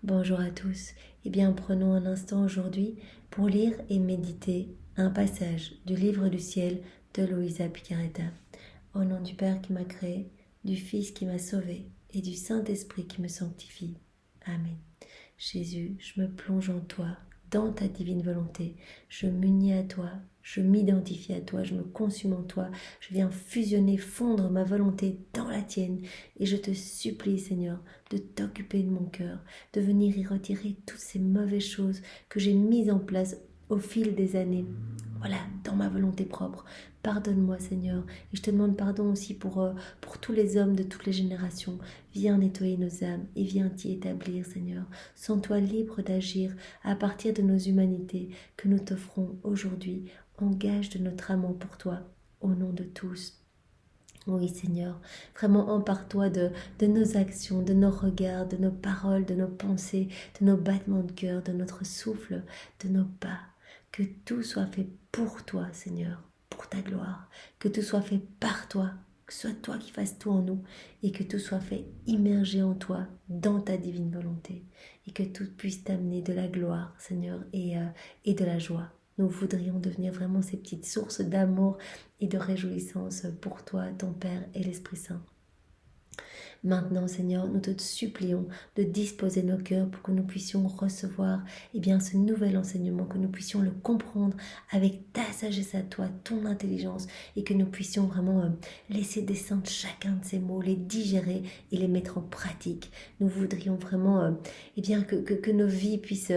Bonjour à tous. Eh bien, prenons un instant aujourd'hui pour lire et méditer un passage du livre du ciel de Luisa Picaretta. Au nom du Père qui m'a créé, du Fils qui m'a sauvé et du Saint-Esprit qui me sanctifie. Amen. Jésus, je me plonge en toi, dans ta divine volonté. Je m'unis à toi, je m'identifie à toi, je me consume en toi. Je viens fusionner, fondre ma volonté dans la tienne. Et je te supplie, Seigneur, de t'occuper de mon cœur, de venir y retirer toutes ces mauvaises choses que j'ai mises en place au fil des années. Voilà, dans ma volonté propre. Pardonne-moi, Seigneur. Et je te demande pardon aussi pour tous les hommes de toutes les générations. Viens nettoyer nos âmes et viens t'y établir, Seigneur. Sens-toi libre d'agir à partir de nos humanités que nous t'offrons aujourd'hui, en gage de notre amour pour toi, au nom de tous. Oui, Seigneur, vraiment empare-toi de nos actions, de nos regards, de nos paroles, de nos pensées, de nos battements de cœur, de notre souffle, de nos pas. Que tout soit fait pour toi, Seigneur, pour ta gloire. Que tout soit fait par toi, que ce soit toi qui fasses tout en nous et que tout soit fait immergé en toi, dans ta divine volonté. Et que tout puisse t'amener de la gloire, Seigneur, et de la joie. Nous voudrions devenir vraiment ces petites sources d'amour et de réjouissance pour toi, ton Père et l'Esprit Saint. Maintenant, Seigneur, nous te supplions de disposer nos cœurs pour que nous puissions recevoir ce nouvel enseignement, que nous puissions le comprendre avec ta sagesse à toi, ton intelligence, et que nous puissions vraiment laisser descendre chacun de ces mots, les digérer et les mettre en pratique. Nous voudrions vraiment que nos vies puisse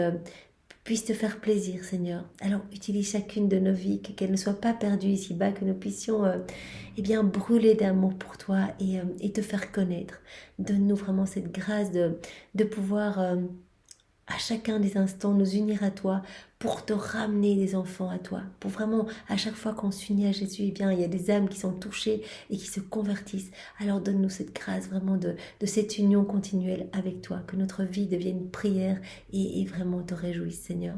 te faire plaisir, Seigneur. Alors, utilise chacune de nos vies, qu'elles ne soient pas perdues ici-bas, que nous puissions brûler d'amour pour toi et te faire connaître. Donne-nous vraiment cette grâce de pouvoir, à chacun des instants, nous unir à toi pour te ramener des enfants à toi. Pour vraiment, à chaque fois qu'on s'unit à Jésus, il y a des âmes qui sont touchées et qui se convertissent. Alors donne-nous cette grâce vraiment de cette union continuelle avec toi, que notre vie devienne une prière et vraiment te réjouisse, Seigneur.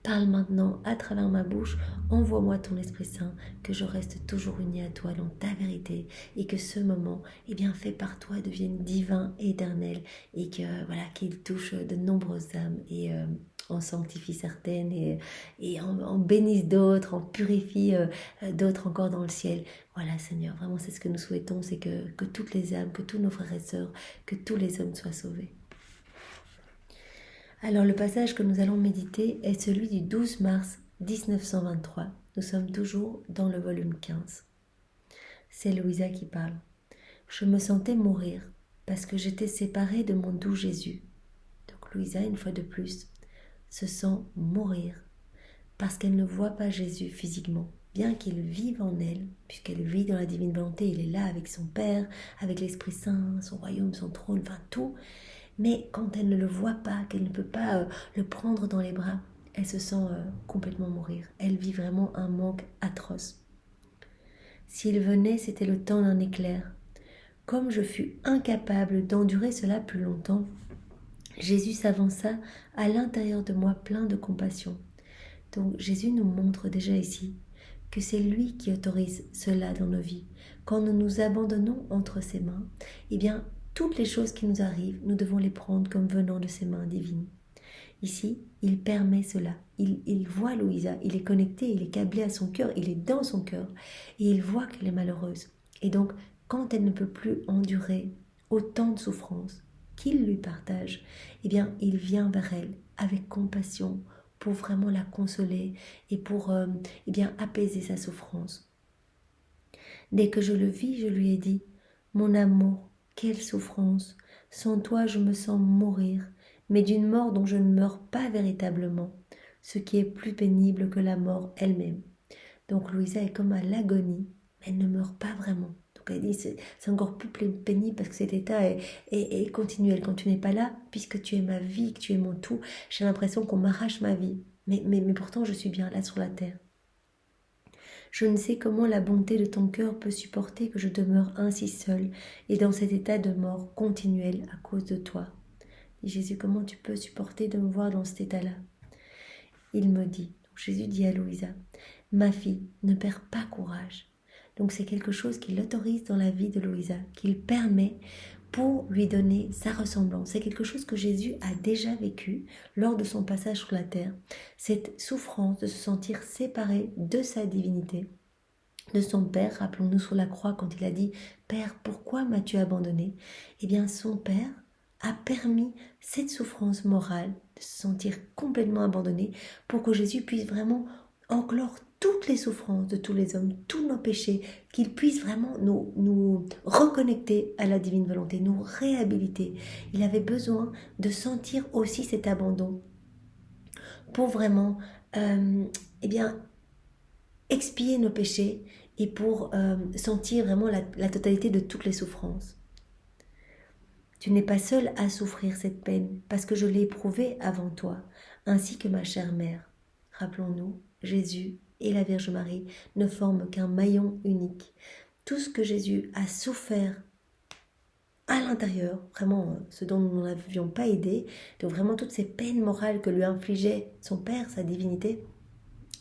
Parle maintenant à travers ma bouche, envoie-moi ton Esprit Saint, que je reste toujours unie à toi dans ta vérité et que ce moment, fait par toi, devienne divin et éternel et qu'il touche de nombreuses âmes et en sanctifie certaines et en bénisse d'autres, en purifie d'autres encore dans le ciel. Voilà, Seigneur, vraiment c'est ce que nous souhaitons, c'est que toutes les âmes, que tous nos frères et sœurs, que tous les hommes soient sauvés. Alors le passage que nous allons méditer est celui du 12 mars 1923. Nous sommes toujours dans le volume 15. C'est Luisa qui parle. Je me sentais mourir parce que j'étais séparée de mon doux Jésus. Donc Luisa, une fois de plus, se sent mourir parce qu'elle ne voit pas Jésus physiquement. Bien qu'il vive en elle, puisqu'elle vit dans la divine volonté, il est là avec son Père, avec l'Esprit Saint, son royaume, son trône, enfin tout. Mais quand elle ne le voit pas, qu'elle ne peut pas le prendre dans les bras, elle se sent complètement mourir. Elle vit vraiment un manque atroce. S'il venait, c'était le temps d'un éclair. Comme je fus incapable d'endurer cela plus longtemps, Jésus s'avança à l'intérieur de moi plein de compassion. Donc Jésus nous montre déjà ici que c'est lui qui autorise cela dans nos vies. Quand nous nous abandonnons entre ses mains, toutes les choses qui nous arrivent, nous devons les prendre comme venant de ses mains divines. Ici, il permet cela. Il voit Luisa, il est connecté, il est câblé à son cœur, il est dans son cœur et il voit qu'elle est malheureuse. Et donc, quand elle ne peut plus endurer autant de souffrances qu'il lui partage, il vient vers elle avec compassion pour vraiment la consoler et pour apaiser sa souffrance. Dès que je le vis, je lui ai dit « Mon amour, quelle souffrance! Sans toi, je me sens mourir, mais d'une mort dont je ne meurs pas véritablement, ce qui est plus pénible que la mort elle-même. » Donc Luisa est comme à l'agonie, mais elle ne meurt pas vraiment. Donc elle dit c'est encore plus pénible parce que cet état est continuel. Quand tu n'es pas là, puisque tu es ma vie, que tu es mon tout, j'ai l'impression qu'on m'arrache ma vie. Mais pourtant, je suis bien là sur la terre. Je ne sais comment la bonté de ton cœur peut supporter que je demeure ainsi seule et dans cet état de mort continuelle à cause de toi. Dit Jésus, comment tu peux supporter de me voir dans cet état-là? Il me dit, donc Jésus dit à Luisa, ma fille, ne perds pas courage. Donc c'est quelque chose qui l'autorise dans la vie de Luisa, qu'il permet pour lui donner sa ressemblance. C'est quelque chose que Jésus a déjà vécu lors de son passage sur la terre. Cette souffrance de se sentir séparé de sa divinité, de son Père. Rappelons-nous sur la croix quand il a dit « Père, pourquoi m'as-tu abandonné ?» Eh bien, son Père a permis cette souffrance morale de se sentir complètement abandonné pour que Jésus puisse vraiment enclore toutes les souffrances de tous les hommes, tous nos péchés, qu'il puisse vraiment nous reconnecter à la divine volonté, nous réhabiliter. Il avait besoin de sentir aussi cet abandon pour vraiment eh bien, expier nos péchés et pour sentir vraiment la totalité de toutes les souffrances. Tu n'es pas seul à souffrir cette peine, parce que je l'ai éprouvée avant toi, ainsi que ma chère mère. Rappelons-nous, Jésus et la Vierge Marie ne forment qu'un maillon unique. Tout ce que Jésus a souffert à l'intérieur, vraiment ce dont nous n'avions pas aidé, donc vraiment toutes ces peines morales que lui infligeait son Père, sa divinité,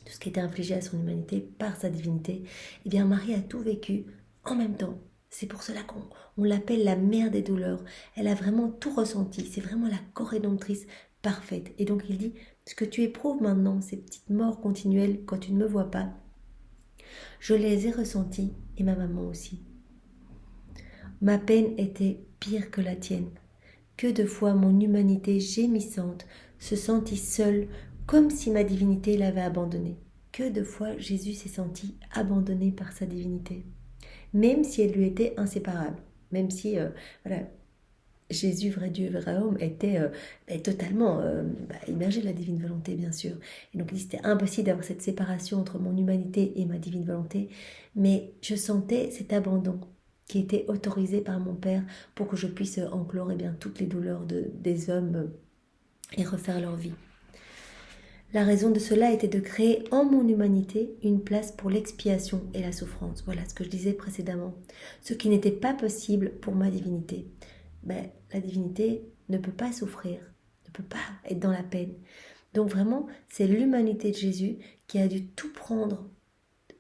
tout ce qui était infligé à son humanité par sa divinité, eh bien Marie a tout vécu en même temps. C'est pour cela qu'on l'appelle la mère des douleurs. Elle a vraiment tout ressenti. C'est vraiment la co-rédemptrice parfaite. Et donc il dit, ce que tu éprouves maintenant, ces petites morts continuelles quand tu ne me vois pas, je les ai ressenties et ma maman aussi. Ma peine était pire que la tienne. Que de fois mon humanité gémissante se sentit seule comme si ma divinité l'avait abandonnée. Que de fois Jésus s'est senti abandonné par sa divinité, même si elle lui était inséparable, même si voilà, Jésus, vrai Dieu, vrai homme, était totalement immergé de la divine volonté, bien sûr. Et donc il était impossible d'avoir cette séparation entre mon humanité et ma divine volonté, mais je sentais cet abandon qui était autorisé par mon Père pour que je puisse enclore bien, toutes les douleurs des hommes et refaire leur vie. La raison de cela était de créer en mon humanité une place pour l'expiation et la souffrance. Voilà ce que je disais précédemment. Ce qui n'était pas possible pour ma divinité. La divinité ne peut pas souffrir, ne peut pas être dans la peine. Donc vraiment, c'est l'humanité de Jésus qui a dû tout prendre,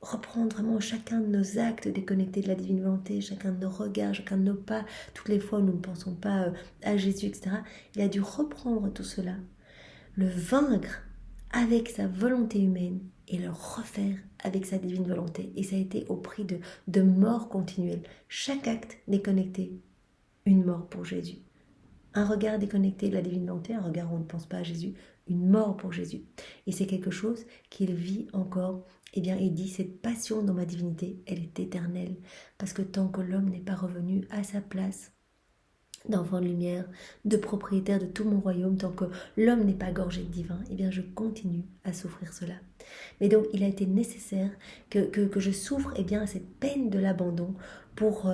reprendre vraiment chacun de nos actes déconnectés de la divine volonté, chacun de nos regards, chacun de nos pas, toutes les fois où nous ne pensons pas à Jésus, etc. Il a dû reprendre tout cela, le vaincre avec sa volonté humaine et le refaire avec sa divine volonté. Et ça a été au prix de mort continuelle. Chaque acte déconnecté, une mort pour Jésus. Un regard déconnecté de la divine volonté, un regard où on ne pense pas à Jésus, une mort pour Jésus. Et c'est quelque chose qu'il vit encore. Eh bien, il dit, cette passion dans ma divinité, elle est éternelle. Parce que tant que l'homme n'est pas revenu à sa place d'enfant de lumière, de propriétaire de tout mon royaume, tant que l'homme n'est pas gorgé de divin, eh bien je continue à souffrir cela. Mais donc il a été nécessaire que je souffre cette peine de l'abandon pour,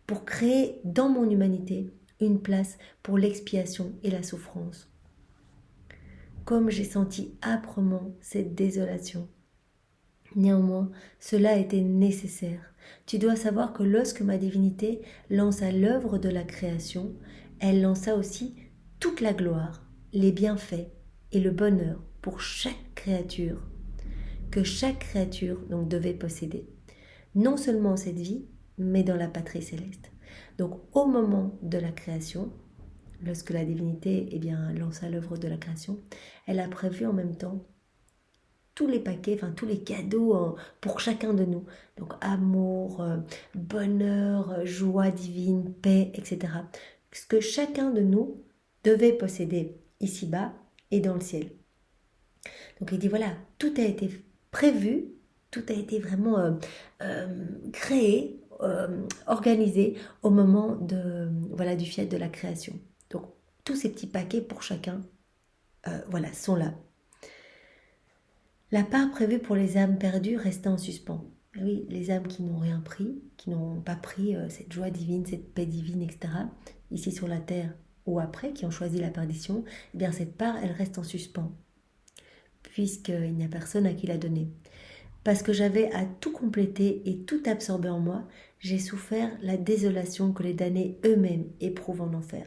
pour créer dans mon humanité une place pour l'expiation et la souffrance. Comme j'ai senti âprement cette désolation, néanmoins, cela était nécessaire. Tu dois savoir que lorsque ma divinité lança l'œuvre de la création, elle lança aussi toute la gloire, les bienfaits et le bonheur pour chaque créature, que chaque créature donc devait posséder. Non seulement cette vie, mais dans la patrie céleste. Donc au moment de la création, lorsque la divinité lança l'œuvre de la création, elle a prévu en même temps tous les paquets, tous les cadeaux pour chacun de nous. Donc amour, bonheur, joie divine, paix, etc. Ce que chacun de nous devait posséder ici-bas et dans le ciel. Donc il dit voilà, tout a été prévu, tout a été vraiment créé, organisé au moment du fiat de la création. Donc tous ces petits paquets pour chacun sont là. La part prévue pour les âmes perdues restait en suspens. Oui, les âmes qui n'ont rien pris, qui n'ont pas pris cette joie divine, cette paix divine, etc., ici sur la terre ou après, qui ont choisi la perdition, cette part, elle reste en suspens, puisqu'il n'y a personne à qui la donner. Parce que j'avais à tout compléter et tout absorber en moi, j'ai souffert la désolation que les damnés eux-mêmes éprouvent en enfer.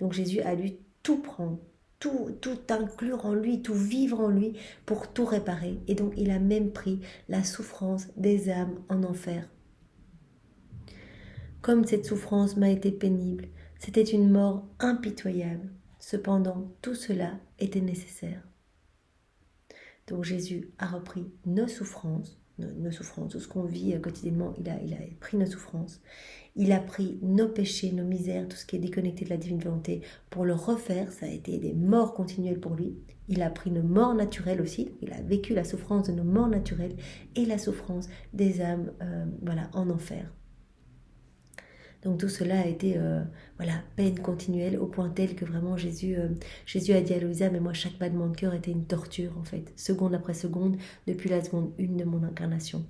Donc Jésus a dû tout prendre, tout inclure en lui, tout vivre en lui pour tout réparer. Et donc il a même pris la souffrance des âmes en enfer. Comme cette souffrance m'a été pénible, c'était une mort impitoyable. Cependant, tout cela était nécessaire. Donc Jésus a repris nos souffrances, tout ce qu'on vit quotidiennement, il a pris nos souffrances. Il a pris nos péchés, nos misères, tout ce qui est déconnecté de la divine volonté pour le refaire. Ça a été des morts continuelles pour lui. Il a pris nos morts naturelles aussi. Il a vécu la souffrance de nos morts naturelles et la souffrance des âmes en enfer. Donc tout cela a été peine continuelle au point tel que vraiment Jésus a dit à Louisa, mais moi chaque battement de cœur était une torture en fait, seconde après seconde, depuis la seconde 1 de mon incarnation.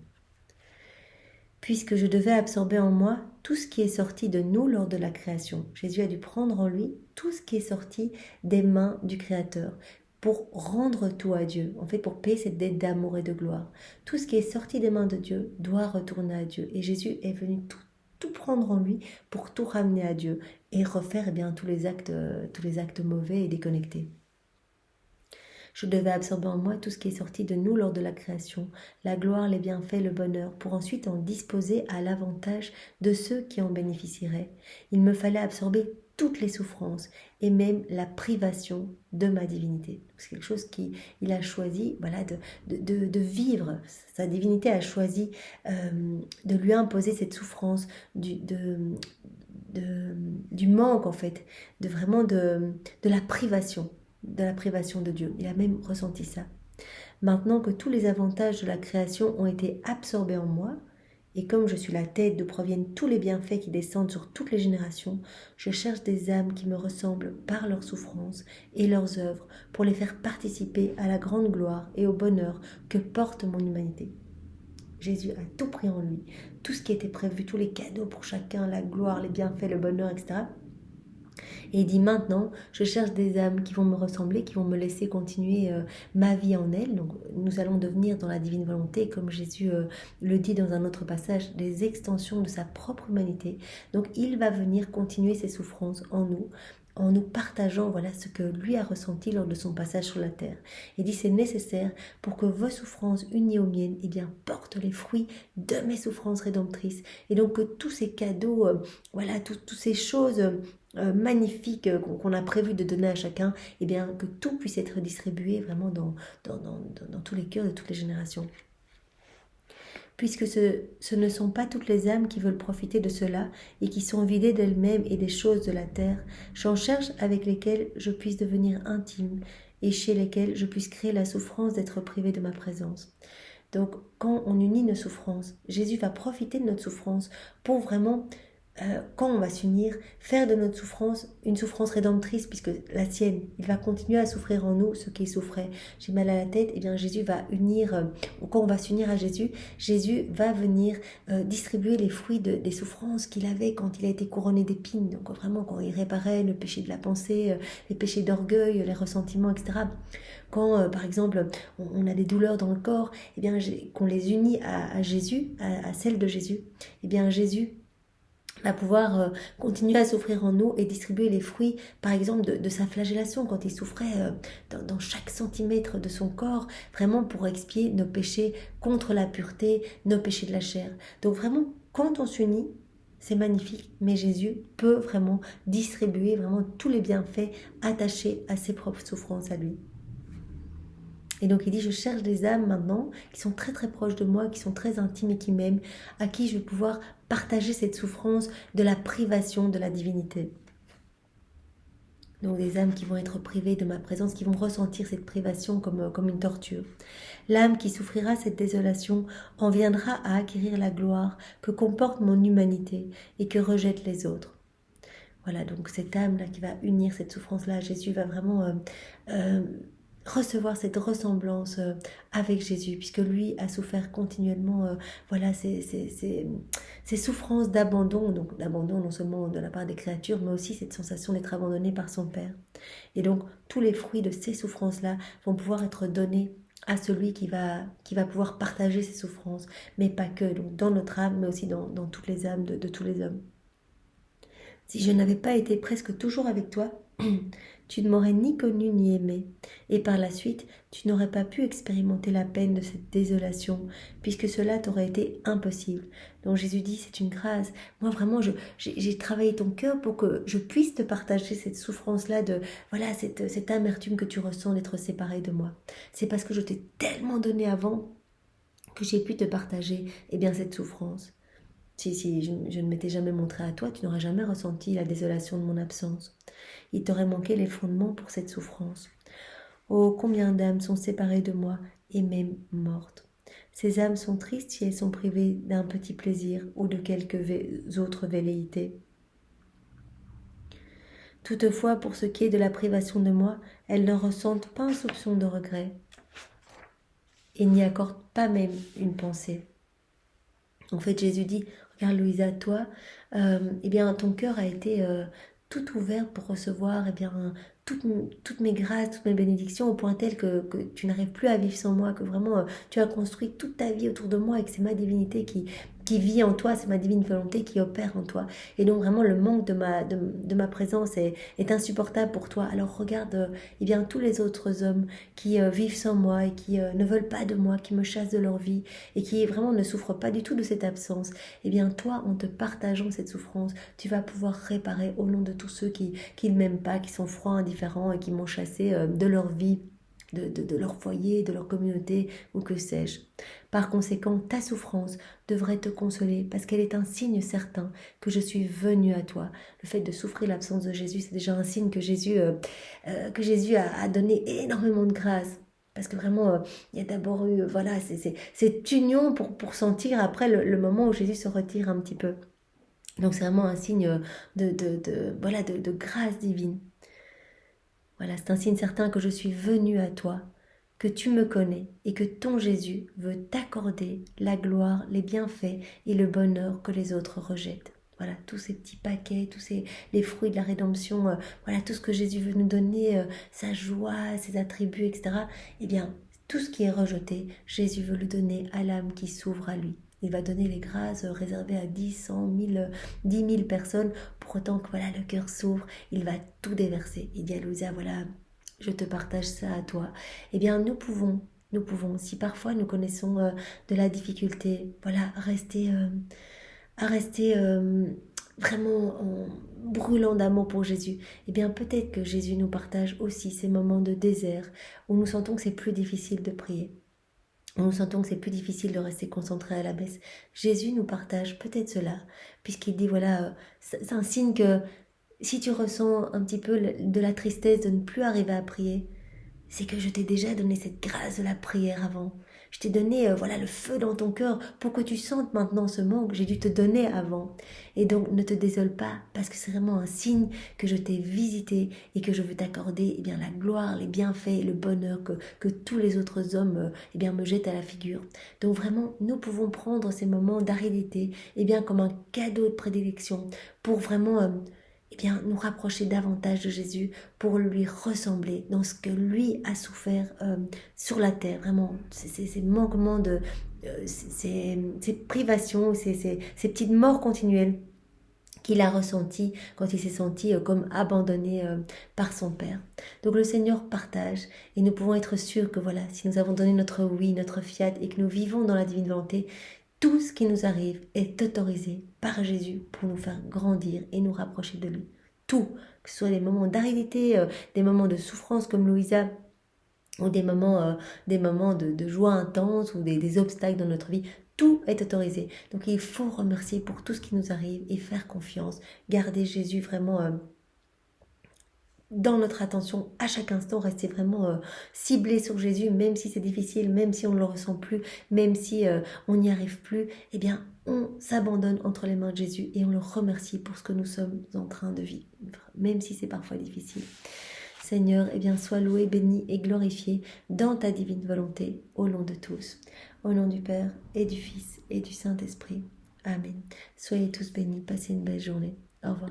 Puisque je devais absorber en moi tout ce qui est sorti de nous lors de la création. Jésus a dû prendre en lui tout ce qui est sorti des mains du Créateur pour rendre tout à Dieu, en fait pour payer cette dette d'amour et de gloire. Tout ce qui est sorti des mains de Dieu doit retourner à Dieu. Et Jésus est venu tout prendre en lui pour tout ramener à Dieu et refaire tous les actes mauvais et déconnectés. Je devais absorber en moi tout ce qui est sorti de nous lors de la création, la gloire, les bienfaits, le bonheur, pour ensuite en disposer à l'avantage de ceux qui en bénéficieraient. Il me fallait absorber toutes les souffrances et même la privation de ma divinité. C'est quelque chose qu'il a choisi de vivre. Sa divinité a choisi de lui imposer cette souffrance du manque en fait, de la privation de Dieu. Il a même ressenti ça. Maintenant que tous les avantages de la création ont été absorbés en moi, et comme je suis la tête d'où proviennent tous les bienfaits qui descendent sur toutes les générations, je cherche des âmes qui me ressemblent par leurs souffrances et leurs œuvres pour les faire participer à la grande gloire et au bonheur que porte mon humanité. Jésus a tout pris en lui, tout ce qui était prévu, tous les cadeaux pour chacun, la gloire, les bienfaits, le bonheur, etc. Et il dit maintenant, je cherche des âmes qui vont me ressembler, qui vont me laisser continuer ma vie en elles. Donc nous allons devenir dans la divine volonté, comme Jésus le dit dans un autre passage, des extensions de sa propre humanité. Donc il va venir continuer ses souffrances en nous partageant ce que lui a ressenti lors de son passage sur la terre. Il dit c'est nécessaire pour que vos souffrances unies aux miennes portent les fruits de mes souffrances rédemptrices. Et donc que tous ces cadeaux, toutes ces choses magnifiques qu'on a prévu de donner à chacun, que tout puisse être distribué vraiment dans tous les cœurs de toutes les générations. Puisque ce ne sont pas toutes les âmes qui veulent profiter de cela et qui sont vidées d'elles-mêmes et des choses de la terre, j'en cherche avec lesquelles je puisse devenir intime et chez lesquelles je puisse créer la souffrance d'être privé de ma présence. Donc quand on unit nos souffrances, Jésus va profiter de notre souffrance pour vraiment quand on va s'unir, faire de notre souffrance une souffrance rédemptrice, puisque la sienne, il va continuer à souffrir en nous ce qu'il souffrait. J'ai mal à la tête, Jésus va unir, quand on va s'unir à Jésus, Jésus va venir distribuer les fruits des souffrances qu'il avait quand il a été couronné d'épines. Donc vraiment, quand il réparait le péché de la pensée, les péchés d'orgueil, les ressentiments, etc. Quand, par exemple, on a des douleurs dans le corps, qu'on les unit à Jésus, à celle de Jésus, Jésus va pouvoir continuer à souffrir en nous et distribuer les fruits, par exemple, de sa flagellation, quand il souffrait dans chaque centimètre de son corps, vraiment pour expier nos péchés contre la pureté, nos péchés de la chair. Donc vraiment, quand on s'unit, c'est magnifique, mais Jésus peut vraiment distribuer vraiment tous les bienfaits attachés à ses propres souffrances à lui. Et donc il dit, je cherche des âmes maintenant qui sont très très proches de moi, qui sont très intimes et qui m'aiment, à qui je vais pouvoir partager cette souffrance de la privation de la divinité. Donc des âmes qui vont être privées de ma présence, qui vont ressentir cette privation comme une torture. L'âme qui souffrira cette désolation en viendra à acquérir la gloire que comporte mon humanité et que rejettent les autres. Voilà, donc cette âme-là qui va unir cette souffrance-là, Jésus va vraiment recevoir cette ressemblance avec Jésus, puisque lui a souffert continuellement ces souffrances d'abandon, donc d'abandon non seulement de la part des créatures, mais aussi cette sensation d'être abandonné par son Père. Et donc tous les fruits de ces souffrances-là vont pouvoir être donnés à celui qui va pouvoir partager ces souffrances, mais pas que, donc dans notre âme, mais aussi dans toutes les âmes de tous les hommes. Si je n'avais pas été presque toujours avec toi, tu ne m'aurais ni connu ni aimé, et par la suite, tu n'aurais pas pu expérimenter la peine de cette désolation, puisque cela t'aurait été impossible. Donc Jésus dit, c'est une grâce. Moi vraiment, j'ai travaillé ton cœur pour que je puisse te partager cette souffrance-là de, voilà, cette amertume que tu ressens d'être séparé de moi. C'est parce que je t'ai tellement donné avant que j'ai pu te partager, eh bien, cette souffrance. Si je ne m'étais jamais montré à toi, tu n'aurais jamais ressenti la désolation de mon absence. Il t'aurait manqué les fondements pour cette souffrance. Oh, combien d'âmes sont séparées de moi et même mortes. Ces âmes sont tristes si elles sont privées d'un petit plaisir ou de quelques autres velléités. Toutefois, pour ce qui est de la privation de moi, elles ne ressentent pas un soupçon de regret et n'y accordent pas même une pensée. En fait, Jésus dit, regarde Louisa, toi, eh bien, ton cœur a été tout ouvert pour recevoir eh bien, toutes mes grâces, toutes mes bénédictions, au point tel que tu n'arrives plus à vivre sans moi, que vraiment tu as construit toute ta vie autour de moi et que c'est ma divinité qui vit en toi, c'est ma divine volonté qui opère en toi. Et donc vraiment le manque de ma présence est insupportable pour toi. Alors regarde eh bien, tous les autres hommes qui vivent sans moi et qui ne veulent pas de moi, qui me chassent de leur vie et qui vraiment ne souffrent pas du tout de cette absence. Eh bien toi, en te partageant cette souffrance, tu vas pouvoir réparer au nom de tous ceux qui ne m'aiment pas, qui sont froids, indifférents et qui m'ont chassé de leur vie, de leur foyer, de leur communauté ou que sais-je. Par conséquent, ta souffrance devrait te consoler parce qu'elle est un signe certain que je suis venue à toi. Le fait de souffrir l'absence de Jésus, c'est déjà un signe que Jésus a donné énormément de grâce. Parce que vraiment, il y a d'abord eu voilà, cette union pour sentir après le moment où Jésus se retire un petit peu. Donc c'est vraiment un signe de grâce divine. Voilà, c'est un signe certain que je suis venue à toi, que tu me connais et que ton Jésus veut t'accorder la gloire, les bienfaits et le bonheur que les autres rejettent. Voilà, tous ces petits paquets, les fruits de la rédemption, voilà, tout ce que Jésus veut nous donner, sa joie, ses attributs, etc. Eh bien, tout ce qui est rejeté, Jésus veut le donner à l'âme qui s'ouvre à lui. Il va donner les grâces réservées à 10, 100, 1000, 10 000 personnes pour autant que voilà, le cœur s'ouvre, il va tout déverser. Il dit à Louisa, voilà, je te partage ça à toi. Eh bien, nous pouvons, si parfois nous connaissons de la difficulté, voilà, à rester vraiment brûlant d'amour pour Jésus, eh bien peut-être que Jésus nous partage aussi ces moments de désert où nous sentons que c'est plus difficile de prier. Nous sentons que c'est plus difficile de rester concentré à la messe. Jésus nous partage peut-être cela, puisqu'il dit, voilà, c'est un signe que si tu ressens un petit peu de la tristesse de ne plus arriver à prier, c'est que je t'ai déjà donné cette grâce de la prière avant. Je t'ai donné voilà, le feu dans ton cœur pour que tu sentes maintenant ce manque. J'ai dû te donner avant. Et donc ne te désole pas parce que c'est vraiment un signe que je t'ai visité et que je veux t'accorder eh bien, la gloire, les bienfaits, le bonheur que tous les autres hommes eh bien, me jettent à la figure. Donc vraiment, nous pouvons prendre ces moments d'aridité eh bien, comme un cadeau de prédilection pour vraiment eh bien, nous rapprocher davantage de Jésus pour lui ressembler dans ce que lui a souffert sur la terre. Vraiment, ces manquements, ces privations, ces petites morts continuelles qu'il a ressenties quand il s'est senti comme abandonné par son Père. Donc le Seigneur partage et nous pouvons être sûrs que voilà, si nous avons donné notre oui, notre fiat et que nous vivons dans la divine volonté, tout ce qui nous arrive est autorisé par Jésus pour nous faire grandir et nous rapprocher de lui. Tout, que ce soit des moments d'aridité, des moments de souffrance comme Louisa, ou des moments de joie intense ou des obstacles dans notre vie, tout est autorisé. Donc il faut remercier pour tout ce qui nous arrive et faire confiance, garder Jésus vraiment dans notre attention à chaque instant, rester vraiment ciblé sur Jésus, même si c'est difficile, même si on ne le ressent plus, même si on n'y arrive plus, eh bien on s'abandonne entre les mains de Jésus et on le remercie pour ce que nous sommes en train de vivre, même si c'est parfois difficile. Seigneur, eh bien sois loué, béni et glorifié dans ta divine volonté, au nom de tous. Au nom du Père et du Fils et du Saint-Esprit. Amen. Soyez tous bénis, passez une belle journée. Au revoir.